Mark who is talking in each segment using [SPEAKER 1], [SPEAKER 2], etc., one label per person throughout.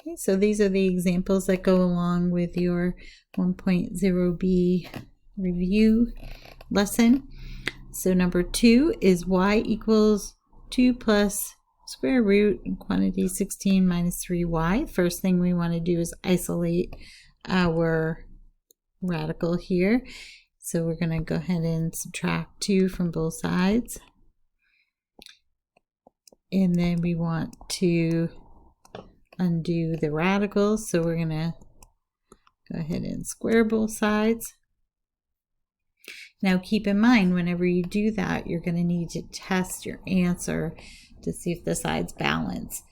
[SPEAKER 1] Okay, so these are the examples that go along with your 1.0b review lesson. So number 2 is y equals 2 plus square root in quantity 16 minus 3y. First thing we want to do is isolate our radical here. So we're going to go ahead and subtract 2 from both sides. And then we want to undo the radicals. So we're going to go ahead and square both sides. Now keep in mind, whenever you do that, you're going to need to test your answer to see if the sides balance,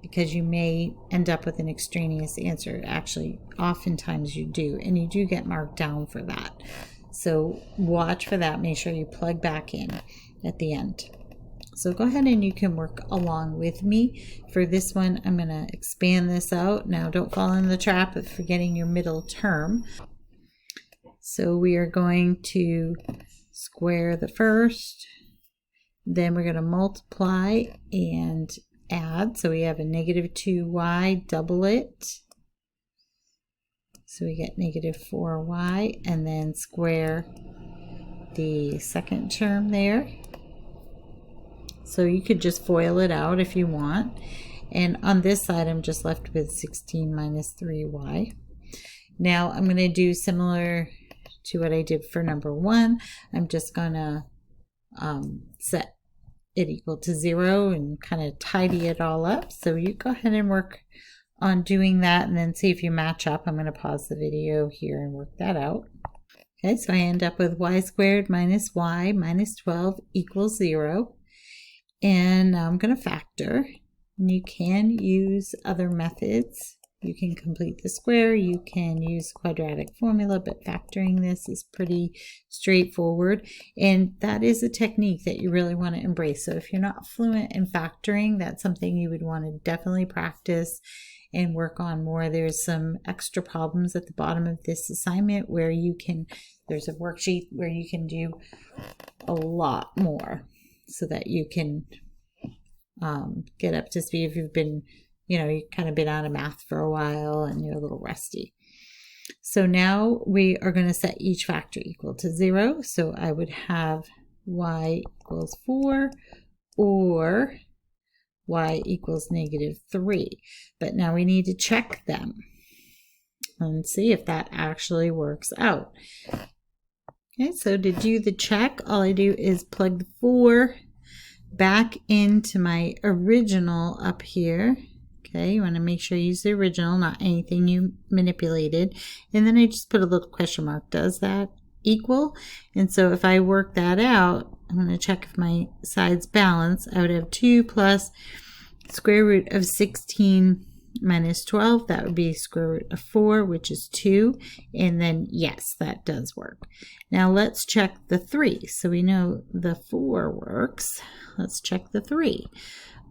[SPEAKER 1] because you may end up with an extraneous answer. Actually, oftentimes you do, and you do get marked down for that. So watch for that. Make sure you plug back in at the end. So go ahead and you can work along with me. For this one, I'm going to expand this out. Now don't fall in the trap of forgetting your middle term. So we are going to square the first, then we're going to multiply and add. So we have a negative 2y, double it. So we get negative 4y, and then square the second term there. So you could just FOIL it out if you want. And on this side, I'm just left with 16 minus 3y. Now I'm going to do similar to what I did for number 1. I'm just going to set it equal to 0 and kind of tidy it all up. So you go ahead and work on doing that and then see if you match up. I'm going to pause the video here and work that out. Okay, so I end up with y squared minus y minus 12 equals 0. And now I'm going to factor. And you can use other methods. You can complete the square, you can use quadratic formula, but factoring this is pretty straightforward. And that is a technique that you really want to embrace. So if you're not fluent in factoring, that's something you would want to definitely practice and work on more. There's some extra problems at the bottom of this assignment where you can, there's a worksheet where you can do a lot more so that you can get up to speed if you've been, you've kind of been out of math for a while and you're a little rusty. So now we are going to set each factor equal to 0. So I would have y equals 4 or y equals negative 3. But now we need to check them and see if that actually works out. Okay, so to do the check, all I do is plug the 4 back into my original up here. Okay, you want to make sure you use the original, not anything you manipulated. And then I just put a little question mark. Does that equal? And so if I work that out, I'm going to check if my sides balance. I would have 2 plus square root of 16 minus 12. That would be square root of 4, which is 2. And then, yes, that does work. Now let's check the 3. So we know the 4 works. Let's check the 3.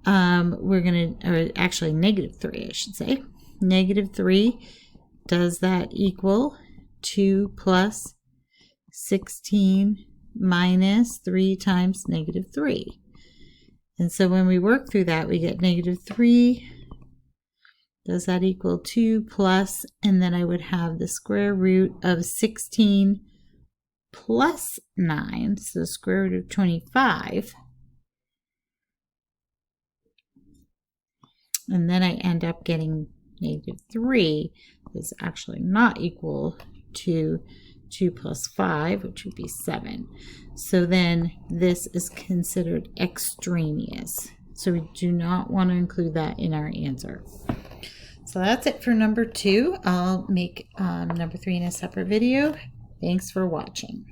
[SPEAKER 1] We're going to, or actually negative 3, I should say. Negative 3, does that equal 2 plus 16 minus 3 times negative 3? And so when we work through that, we get negative 3. Does that equal 2 plus, and then I would have the square root of 16 plus 9, so square root of 25. And then I end up getting negative 3 is actually not equal to 2 plus 5, which would be 7. So then this is considered extraneous. So we do not want to include that in our answer. So that's it for number 2. I'll make number 3 in a separate video. Thanks for watching.